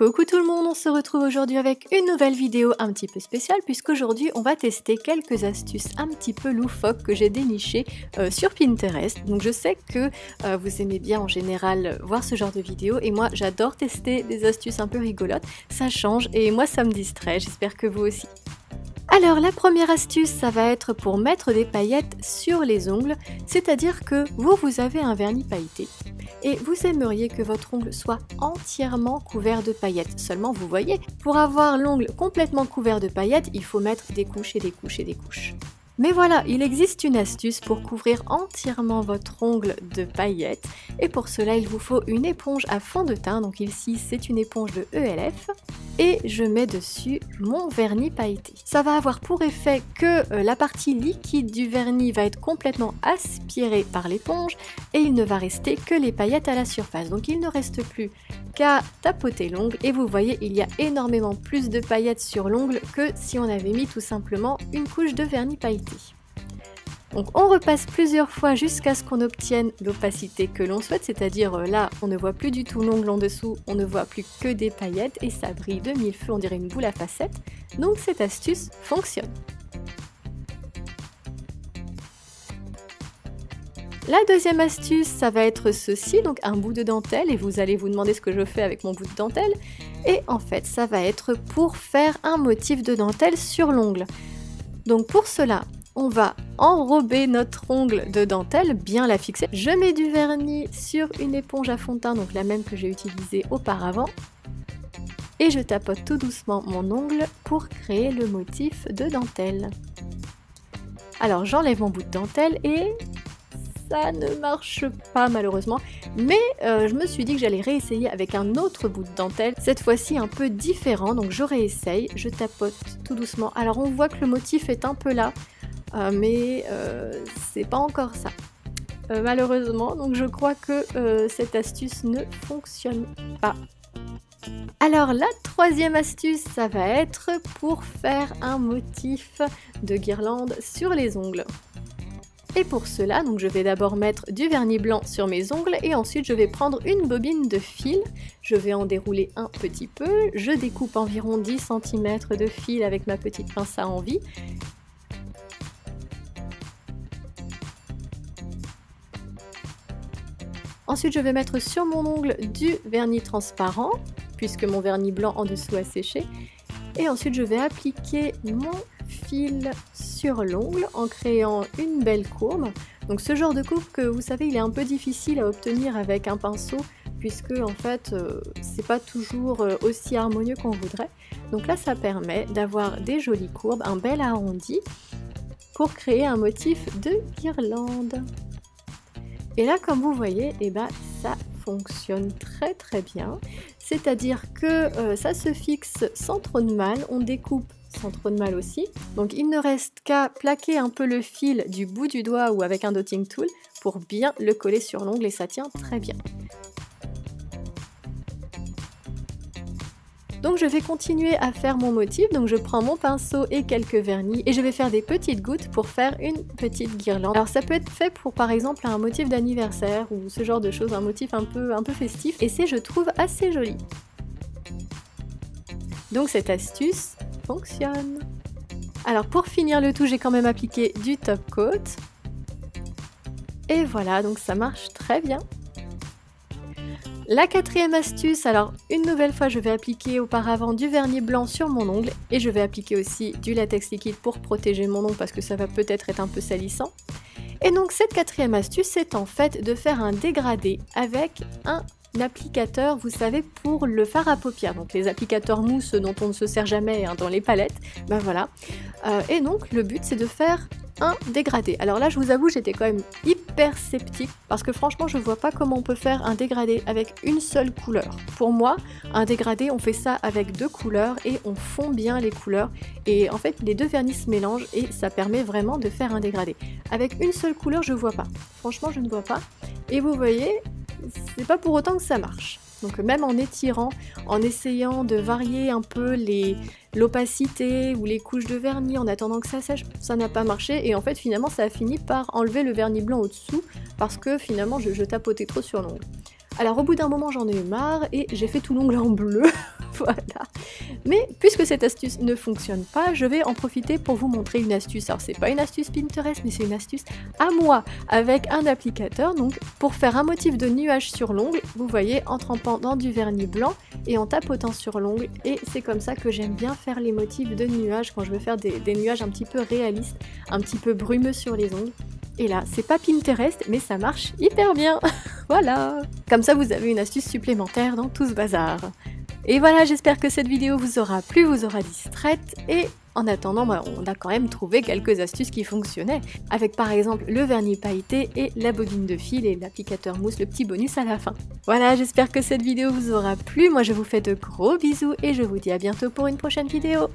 Coucou tout le monde, on se retrouve aujourd'hui avec une nouvelle vidéo un petit peu spéciale puisqu'aujourd'hui on va tester quelques astuces un petit peu loufoques que j'ai dénichées sur Pinterest. Donc je sais que vous aimez bien en général voir ce genre de vidéos et moi j'adore tester des astuces un peu rigolotes, ça change et moi ça me distrait, j'espère que vous aussi. Alors la première astuce, ça va être pour mettre des paillettes sur les ongles, c'est-à-dire que vous avez un vernis pailleté et vous aimeriez que votre ongle soit entièrement couvert de paillettes. Seulement vous voyez, pour avoir l'ongle complètement couvert de paillettes, il faut mettre des couches et des couches et des couches. Mais voilà, il existe une astuce pour couvrir entièrement votre ongle de paillettes et pour cela il vous faut une éponge à fond de teint, donc ici c'est une éponge de ELF et je mets dessus mon vernis pailleté. Ça va avoir pour effet que la partie liquide du vernis va être complètement aspirée par l'éponge et il ne va rester que les paillettes à la surface. Donc il ne reste plus qu'à tapoter l'ongle et vous voyez il y a énormément plus de paillettes sur l'ongle que si on avait mis tout simplement une couche de vernis pailleté. Donc on repasse plusieurs fois jusqu'à ce qu'on obtienne l'opacité que l'on souhaite, c'est-à-dire là on ne voit plus du tout l'ongle en dessous, on ne voit plus que des paillettes et ça brille de mille feux, on dirait une boule à facettes. Donc cette astuce fonctionne. La deuxième astuce, ça va être ceci, donc un bout de dentelle, et vous allez vous demander ce que je fais avec mon bout de dentelle. Et en fait, ça va être pour faire un motif de dentelle sur l'ongle. Donc pour cela, on va enrober notre ongle de dentelle, bien la fixer. Je mets du vernis sur une éponge à fond de teint, donc la même que j'ai utilisée auparavant. Et je tapote tout doucement mon ongle pour créer le motif de dentelle. Alors j'enlève mon bout de dentelle et ça ne marche pas malheureusement, mais je me suis dit que j'allais réessayer avec un autre bout de dentelle, cette fois-ci un peu différent, donc je réessaye, je tapote tout doucement. Alors on voit que le motif est un peu là, mais c'est pas encore ça. Malheureusement, donc je crois que cette astuce ne fonctionne pas. Alors la troisième astuce, ça va être pour faire un motif de guirlande sur les ongles. Et pour cela, donc je vais d'abord mettre du vernis blanc sur mes ongles et ensuite je vais prendre une bobine de fil. Je vais en dérouler un petit peu, je découpe environ 10 cm de fil avec ma petite pince à envie. Ensuite je vais mettre sur mon ongle du vernis transparent, puisque mon vernis blanc en dessous a séché. Et ensuite je vais appliquer mon fil sur l'ongle en créant une belle courbe. Donc ce genre de courbe que vous savez il est un peu difficile à obtenir avec un pinceau puisque en fait c'est pas toujours aussi harmonieux qu'on voudrait. Donc là ça permet d'avoir des jolies courbes, un bel arrondi pour créer un motif de guirlande. Et là comme vous voyez, et ben ça fonctionne très bien. C'est-à-dire que ça se fixe sans trop de mal, on découpe sans trop de mal aussi. Donc il ne reste qu'à plaquer un peu le fil du bout du doigt ou avec un dotting tool pour bien le coller sur l'ongle et ça tient très bien. Donc je vais continuer à faire mon motif, donc je prends mon pinceau et quelques vernis et je vais faire des petites gouttes pour faire une petite guirlande. Alors ça peut être fait pour par exemple un motif d'anniversaire ou ce genre de choses, un motif un peu festif et c'est je trouve assez joli. Donc cette astuce fonctionne. Alors pour finir le tout, j'ai quand même appliqué du top coat. Et voilà, donc ça marche très bien. La quatrième astuce, alors une nouvelle fois je vais appliquer auparavant du vernis blanc sur mon ongle et je vais appliquer aussi du latex liquide pour protéger mon ongle parce que ça va peut-être être un peu salissant. Et donc cette quatrième astuce c'est en fait de faire un dégradé avec un applicateur, vous savez, pour le fard à paupières, donc les applicateurs mousse dont on ne se sert jamais hein, dans les palettes, ben voilà. Et donc le but c'est de faire un dégradé. Alors là je vous avoue j'étais quand même hyper sceptique parce que franchement je vois pas comment on peut faire un dégradé avec une seule couleur. Pour moi un dégradé on fait ça avec deux couleurs et on fond bien les couleurs et en fait les deux vernis se mélangent et ça permet vraiment de faire un dégradé. Avec une seule couleur je vois pas, franchement je ne vois pas et vous voyez c'est pas pour autant que ça marche. Donc même en étirant, en essayant de varier un peu l'opacité ou les couches de vernis en attendant que ça sèche, ça n'a pas marché et en fait finalement ça a fini par enlever le vernis blanc au-dessous parce que finalement je tapotais trop sur l'ongle. Alors au bout d'un moment j'en ai eu marre et j'ai fait tout l'ongle en bleu. Voilà. Mais puisque cette astuce ne fonctionne pas, je vais en profiter pour vous montrer une astuce. Alors c'est pas une astuce Pinterest, mais c'est une astuce à moi, avec un applicateur. Donc pour faire un motif de nuage sur l'ongle, vous voyez, en trempant dans du vernis blanc et en tapotant sur l'ongle. Et c'est comme ça que j'aime bien faire les motifs de nuages, quand je veux faire des nuages un petit peu réalistes, un petit peu brumeux sur les ongles. Et là, c'est pas Pinterest, mais ça marche hyper bien. Voilà. Comme ça, vous avez une astuce supplémentaire dans tout ce bazar. Et voilà, j'espère que cette vidéo vous aura plu, vous aura distraite. Et en attendant, on a quand même trouvé quelques astuces qui fonctionnaient. Avec par exemple le vernis pailleté et la bobine de fil et l'applicateur mousse, le petit bonus à la fin. Voilà, j'espère que cette vidéo vous aura plu. Moi, je vous fais de gros bisous et je vous dis à bientôt pour une prochaine vidéo.